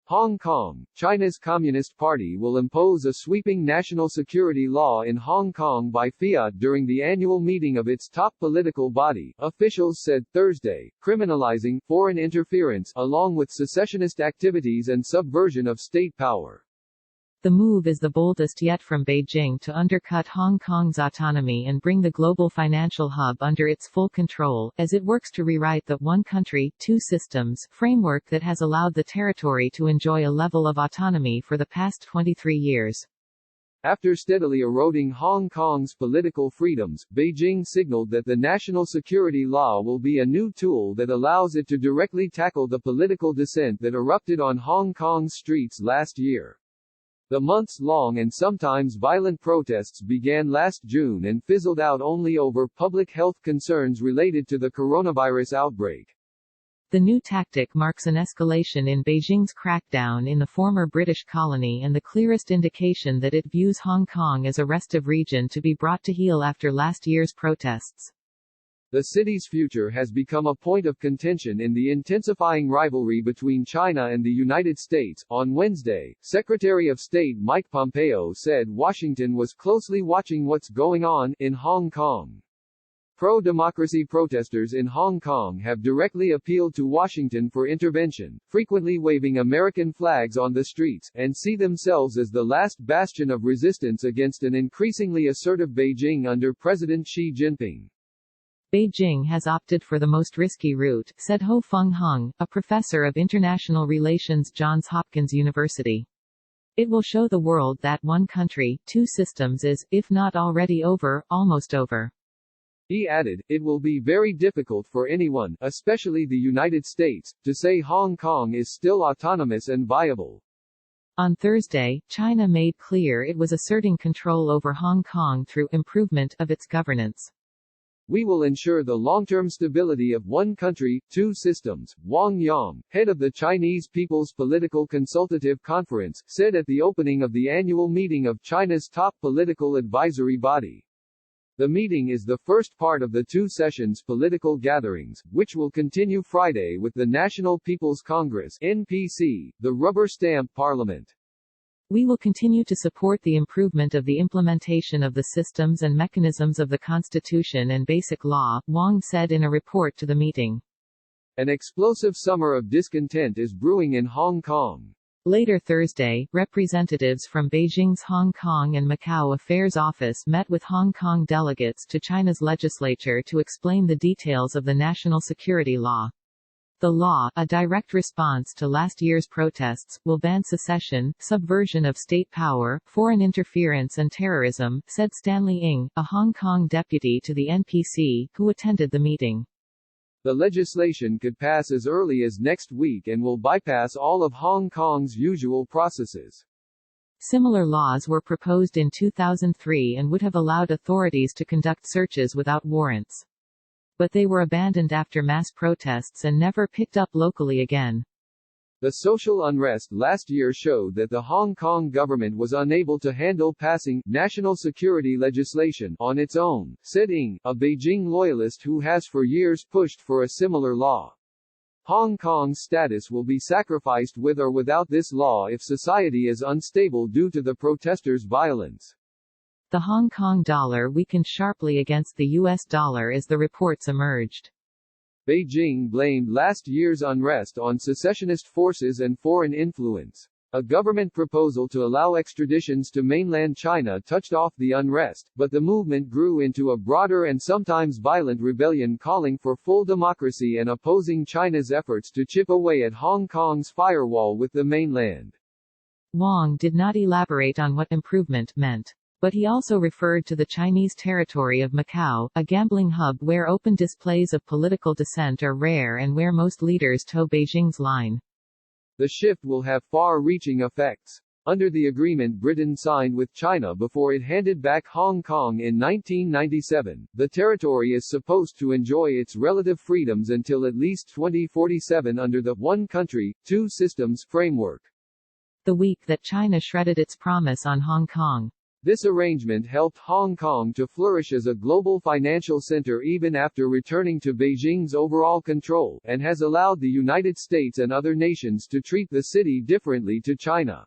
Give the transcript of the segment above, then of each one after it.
Hong Kong, China's Communist Party will impose a sweeping national security law in Hong Kong by fiat during the annual meeting of its top political body, officials said Thursday, criminalizing foreign interference along with secessionist activities and subversion of state power. The move is the boldest yet from Beijing to undercut Hong Kong's autonomy and bring the global financial hub under its full control, as it works to rewrite the one country, two systems framework that has allowed the territory to enjoy a level of autonomy for the past 23 years. After steadily eroding Hong Kong's political freedoms, Beijing signaled that the national security law will be a new tool that allows it to directly tackle the political dissent that erupted on Hong Kong's streets last year. The months-long and sometimes violent protests began last June and fizzled out only over public health concerns related to the coronavirus outbreak. The new tactic marks an escalation in Beijing's crackdown in the former British colony and the clearest indication that it views Hong Kong as a restive region to be brought to heel after last year's protests. The city's future has become a point of contention in the intensifying rivalry between China and the United States. On Wednesday, Secretary of State Mike Pompeo said Washington was closely watching what's going on in Hong Kong. Pro-democracy protesters in Hong Kong have directly appealed to Washington for intervention, frequently waving American flags on the streets, and see themselves as the last bastion of resistance against an increasingly assertive Beijing under President Xi Jinping. Beijing has opted for the most risky route, said Ho Feng Hung, a professor of international relations Johns Hopkins University. It will show the world that one country, two systems is, if not already over, almost over. He added, it will be very difficult for anyone, especially the United States, to say Hong Kong is still autonomous and viable. On Thursday, China made clear it was asserting control over Hong Kong through improvement of its governance. We will ensure the long-term stability of one country, two systems, Wang Yang, head of the Chinese People's Political Consultative Conference, said at the opening of the annual meeting of China's top political advisory body. The meeting is the first part of the two sessions political gatherings, which will continue Friday with the National People's Congress (NPC), the rubber stamp parliament. We will continue to support the improvement of the implementation of the systems and mechanisms of the Constitution and Basic Law, Wang said in a report to the meeting. An explosive summer of discontent is brewing in Hong Kong. Later Thursday, representatives from Beijing's Hong Kong and Macau Affairs Office met with Hong Kong delegates to China's legislature to explain the details of the national security law. The law, a direct response to last year's protests, will ban secession, subversion of state power, foreign interference and terrorism, said Stanley Ng, a Hong Kong deputy to the NPC, who attended the meeting. The legislation could pass as early as next week and will bypass all of Hong Kong's usual processes. Similar laws were proposed in 2003 and would have allowed authorities to conduct searches without warrants. But they were abandoned after mass protests and never picked up locally again. The social unrest last year showed that the Hong Kong government was unable to handle passing national security legislation on its own, said Ng, a Beijing loyalist who has for years pushed for a similar law. Hong Kong's status will be sacrificed with or without this law if society is unstable due to the protesters' violence. The Hong Kong dollar weakened sharply against the US dollar as the reports emerged. Beijing blamed last year's unrest on secessionist forces and foreign influence. A government proposal to allow extraditions to mainland China touched off the unrest, but the movement grew into a broader and sometimes violent rebellion calling for full democracy and opposing China's efforts to chip away at Hong Kong's firewall with the mainland. Wang did not elaborate on what improvement meant. But he also referred to the Chinese territory of Macau, a gambling hub where open displays of political dissent are rare and where most leaders toe Beijing's line. The shift will have far-reaching effects. Under the agreement Britain signed with China before it handed back Hong Kong in 1997, the territory is supposed to enjoy its relative freedoms until at least 2047 under the one country, two systems framework. The week that China shredded its promise on Hong Kong. This arrangement helped Hong Kong to flourish as a global financial center even after returning to Beijing's overall control, and has allowed the United States and other nations to treat the city differently to China.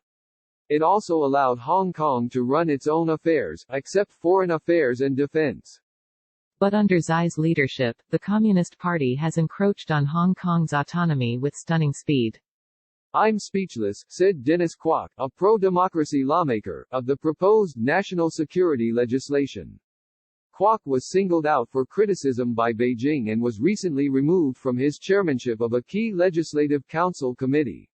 It also allowed Hong Kong to run its own affairs, except foreign affairs and defense. But under Xi's leadership, the Communist Party has encroached on Hong Kong's autonomy with stunning speed. "I'm speechless," said Dennis Kwok, a pro-democracy lawmaker, of the proposed national security legislation. Kwok was singled out for criticism by Beijing and was recently removed from his chairmanship of a key legislative council committee.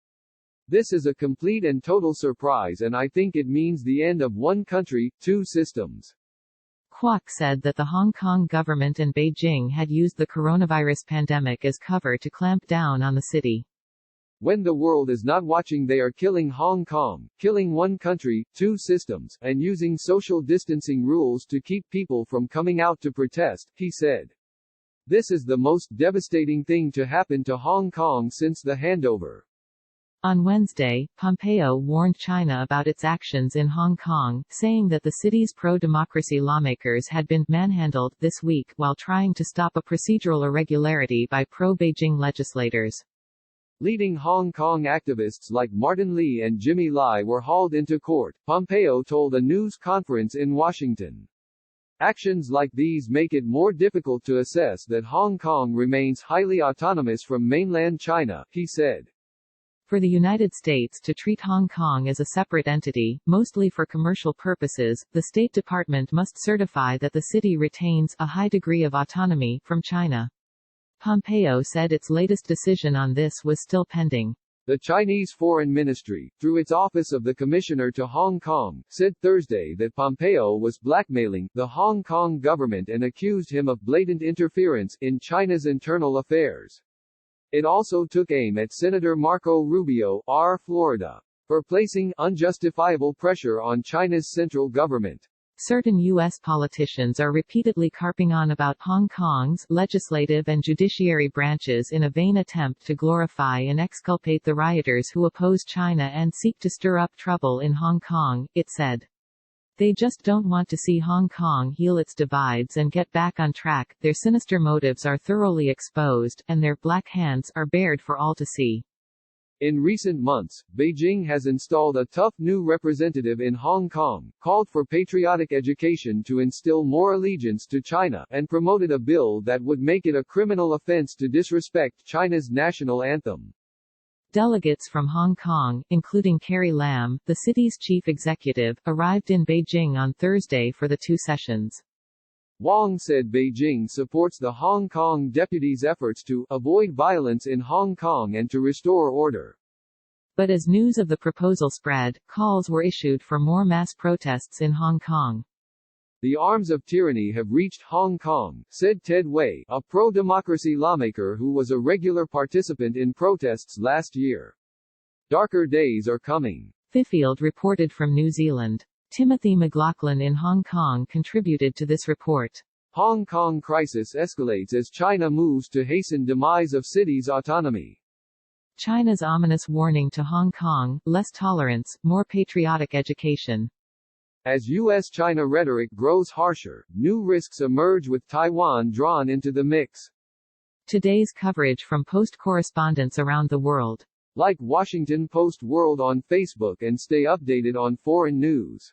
"This is a complete and total surprise, and I think it means the end of one country, two systems." Kwok said that the Hong Kong government and Beijing had used the coronavirus pandemic as cover to clamp down on the city. "When the world is not watching, they are killing Hong Kong, killing one country, two systems, and using social distancing rules to keep people from coming out to protest," he said. "This is the most devastating thing to happen to Hong Kong since the handover." On Wednesday, Pompeo warned China about its actions in Hong Kong, saying that the city's pro-democracy lawmakers had been manhandled this week while trying to stop a procedural irregularity by pro-Beijing legislators. Leading Hong Kong activists like Martin Lee and Jimmy Lai were hauled into court, Pompeo told a news conference in Washington. "Actions like these make it more difficult to assess that Hong Kong remains highly autonomous from mainland China," he said. For the United States to treat Hong Kong as a separate entity, mostly for commercial purposes, the State Department must certify that the city retains a high degree of autonomy from China. Pompeo said its latest decision on this was still pending. The Chinese Foreign Ministry, through its Office of the Commissioner to Hong Kong, said Thursday that Pompeo was blackmailing the Hong Kong government and accused him of blatant interference in China's internal affairs. It also took aim at Senator Marco Rubio, R. Florida, for placing unjustifiable pressure on China's central government. Certain U.S. politicians are repeatedly carping on about Hong Kong's legislative and judiciary branches in a vain attempt to glorify and exculpate the rioters who oppose China and seek to stir up trouble in Hong Kong, it said. They just don't want to see Hong Kong heal its divides and get back on track. Their sinister motives are thoroughly exposed, and their black hands are bared for all to see. In recent months, Beijing has installed a tough new representative in Hong Kong, called for patriotic education to instill more allegiance to China, and promoted a bill that would make it a criminal offense to disrespect China's national anthem. Delegates from Hong Kong, including Carrie Lam, the city's chief executive, arrived in Beijing on Thursday for the two sessions. Wang said Beijing supports the Hong Kong deputy's efforts to avoid violence in Hong Kong and to restore order. But as news of the proposal spread, calls were issued for more mass protests in Hong Kong. "The arms of tyranny have reached Hong Kong," said Ted Wei, a pro-democracy lawmaker who was a regular participant in protests last year. "Darker days are coming." Fifield reported from New Zealand. Timothy McLaughlin in Hong Kong contributed to this report. Hong Kong crisis escalates as China moves to hasten demise of city's autonomy. China's ominous warning to Hong Kong: less tolerance, more patriotic education. As U.S.-China rhetoric grows harsher, new risks emerge with Taiwan drawn into the mix. Today's coverage from Post correspondents around the world. Like Washington Post World on Facebook and stay updated on foreign news.